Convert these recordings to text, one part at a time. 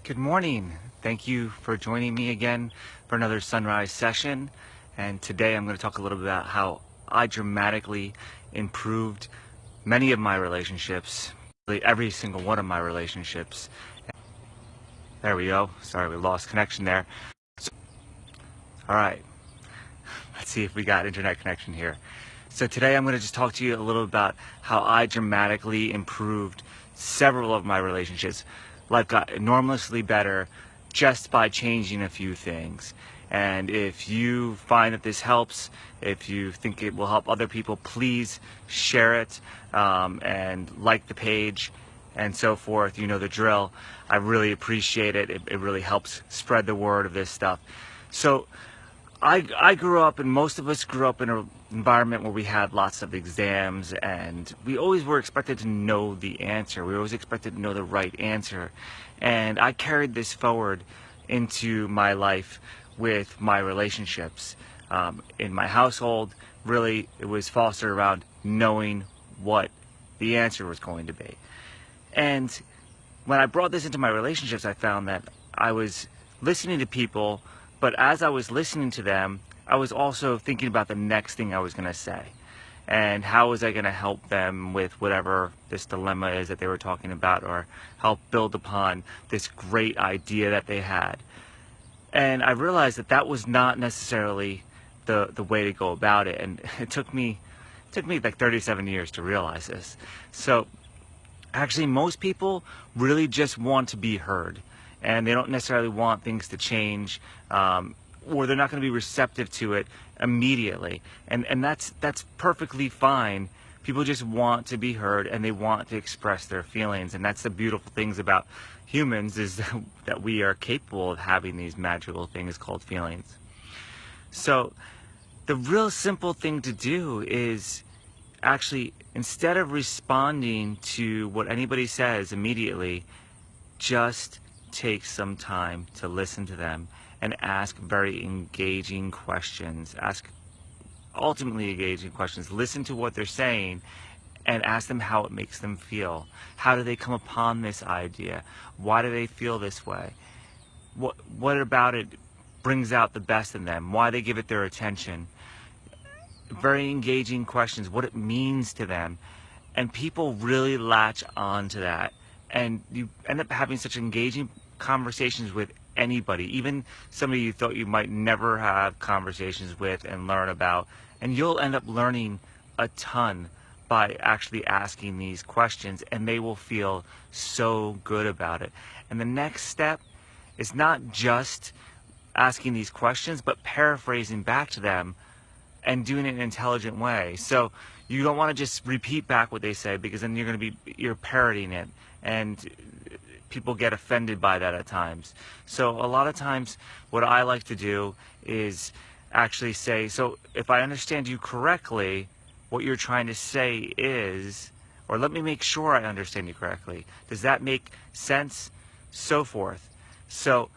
Good morning. Thank you for joining me again for another sunrise session. And today I'm going to talk a little bit about how I dramatically improved many of my relationships, really every single one of my relationships. There we go. Sorry, we lost connection there. All right. Let's see if we got internet connection here. So today I'm going to just talk to you a little about how I dramatically improved several of my relationships. Life got enormously better just by changing a few things. And if you find that this helps, if you think it will help other people, please share it and like the page and so forth. You know the drill. I really appreciate it. It really helps spread the word of this stuff. So I grew up, and most of us grew up in an environment where we had lots of exams, and we always were expected to know the answer. We were always expected to know the right answer. And I carried this forward into my life with my relationships. In my household, really, it was fostered around knowing what the answer was going to be. And when I brought this into my relationships, I found that I was listening to people, but as I was listening to them, I was also thinking about the next thing I was going to say. And how was I going to help them with whatever this dilemma is that they were talking about, or help build upon this great idea that they had. And I realized that that was not necessarily the way to go about it. And it took me like 37 years to realize this. So actually, most people really just want to be heard, and they don't necessarily want things to change, or they're not going to be receptive to it immediately. And that's perfectly fine. People just want to be heard, and they want to express their feelings. And that's the beautiful things about humans, is that we are capable of having these magical things called feelings. So the real simple thing to do is actually, instead of responding to what anybody says immediately, just take some time to listen to them and ask very engaging questions. Ask ultimately engaging questions. Listen to what they're saying and ask them how it makes them feel. How do they come upon this idea? Why do they feel this way? What about it brings out the best in them? Why they give it their attention? Very engaging questions, what it means to them. And people really latch on to that. And you end up having such engaging conversations with anybody, even somebody you thought you might never have conversations with and learn about. And you'll end up learning a ton by actually asking these questions, and they will feel so good about it. And the next step is not just asking these questions, but paraphrasing back to them and doing it in an intelligent way. So you don't want to just repeat back what they say, because then you're parroting it, and people get offended by that at times. So a lot of times what I like to do is actually say, so if I understand you correctly, what you're trying to say is, or let me make sure I understand you correctly. Does that make sense? So forth. So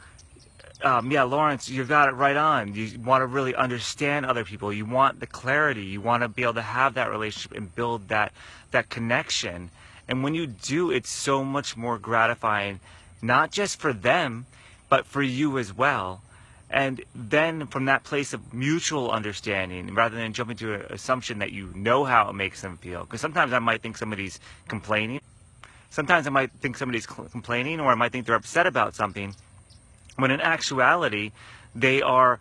yeah, Lawrence, you got it right on. You want to really understand other people. You want the clarity. You want to be able to have that relationship and build that connection. And when you do, it's so much more gratifying, not just for them, but for you as well. And then from that place of mutual understanding, rather than jumping to an assumption that you know how it makes them feel. Because sometimes I might think somebody's complaining. Sometimes I might think somebody's complaining, or I might think they're upset about something, when in actuality, they're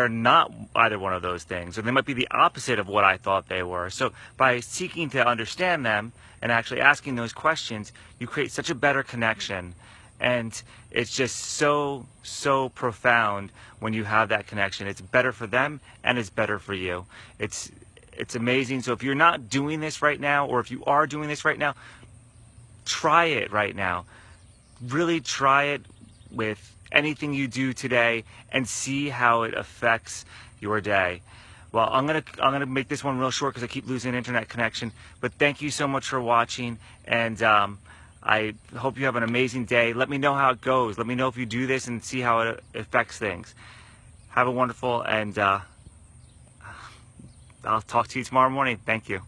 not either one of those things, or they might be the opposite of what I thought they were. So by seeking to understand them and actually asking those questions, you create such a better connection. And it's just so profound when you have that connection. It's better for them, and it's better for you. It's amazing. So if you're not doing this right now, or if you are doing this right now, try it right now. Really try it with anything you do today, and see how it affects your day. Well, I'm gonna make this one real short because I keep losing internet connection. But thank you so much for watching, and I hope you have an amazing day. Let me know how it goes. Let me know if you do this, and see how it affects things. Have a wonderful, and I'll talk to you tomorrow morning. Thank you.